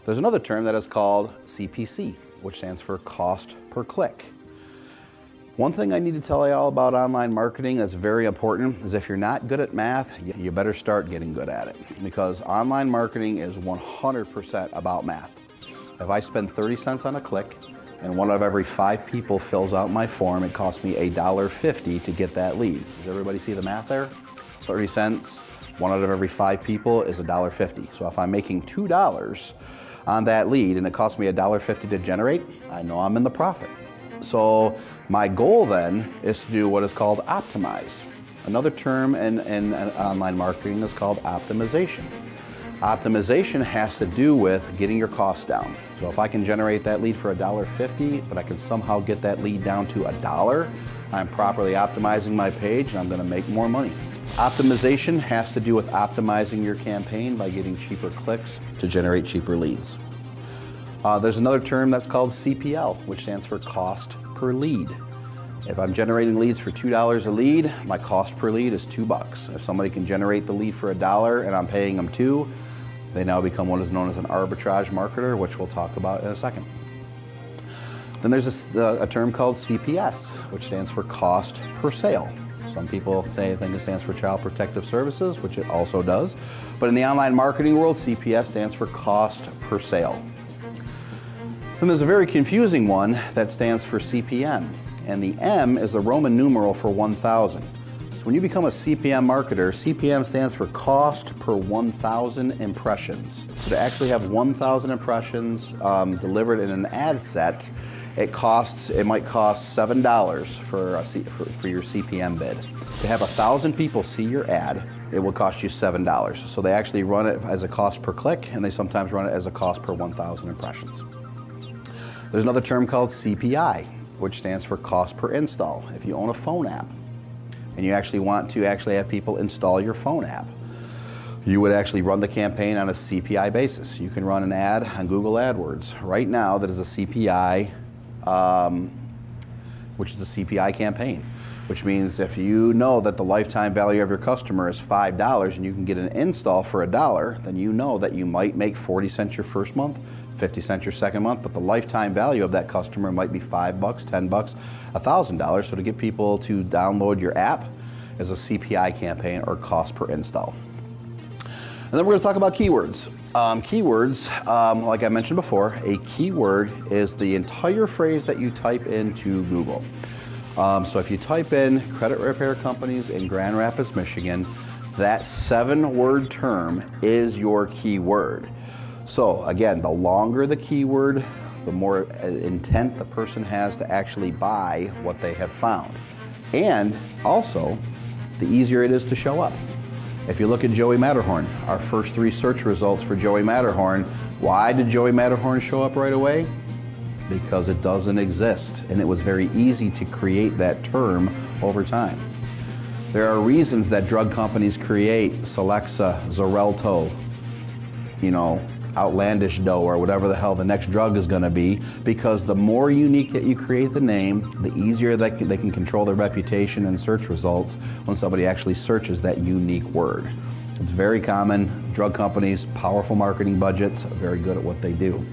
There's another term that is called CPC, which stands for cost per click. One thing I need to tell you all about online marketing that's very important is if you're not good at math, you better start getting good at it, because online marketing is 100% about math. If I spend 30 cents on a click and one out of every 5 people fills out my form, it costs me $1.50 to get that lead. Does everybody see the math there? 30 cents, one out of every 5 people is $1.50. So if I'm making $2 on that lead and it costs me $1.50 to generate, I know I'm in the profit. So my goal then is to do what is called optimize. Another term in online marketing is called optimization. Optimization has to do with getting your costs down. So if I can generate that lead for $1.50, but I can somehow get that lead down to $1, I'm properly optimizing my page and I'm going to make more money. Optimization has to do with optimizing your campaign by getting cheaper clicks to generate cheaper leads. There's another term that's called CPL, which stands for cost per lead. If I'm generating leads for $2 a lead, my cost per lead is $2. If somebody can generate the lead for $1 and I'm paying them $2, they now become what is known as an arbitrage marketer, which we'll talk about in a second. Then there's a term called CPS, which stands for cost per sale. Some people think it stands for Child Protective Services, which it also does. But in the online marketing world, CPS stands for cost per sale. Then there's a very confusing one that stands for CPM. And the M is the Roman numeral for 1,000. So when you become a CPM marketer, CPM stands for cost per 1,000 impressions. So to actually have 1,000 impressions delivered in an ad set, it might cost $7 for your CPM bid. To have 1,000 people see your ad, it will cost you $7. So they actually run it as a cost per click, and they sometimes run it as a cost per 1,000 impressions. There's another term called CPI, which stands for cost per install. If you own a phone app and you actually want to have people install your phone app, you would actually run the campaign on a CPI basis. You can run an ad on Google AdWords right now that is a CPI, which is a CPI campaign, which means if you know that the lifetime value of your customer is $5 and you can get an install for $1, then you know that you might make 40 cents your first month, 50 cents your second month, but the lifetime value of that customer might be $5, $10, $1,000. So to get people to download your app is a CPI campaign, or cost per install. And then we're going to talk about keywords. Keywords, like I mentioned before, a keyword is the entire phrase that you type into Google. So if you type in credit repair companies in Grand Rapids, Michigan, that 7-word term is your keyword. So again, the longer the keyword, the more intent the person has to actually buy what they have found. And also, the easier it is to show up. If you look at Joey Matterhorn, our first 3 search results for Joey Matterhorn, why did Joey Matterhorn show up right away? Because it doesn't exist, and it was very easy to create that term over time. There are reasons that drug companies create Celexa, Xarelto, outlandish dough, or whatever the hell the next drug is going to be, because the more unique that you create the name, the easier they can control their reputation and search results when somebody actually searches that unique word. It's very common. Drug companies, powerful marketing budgets, are very good at what they do.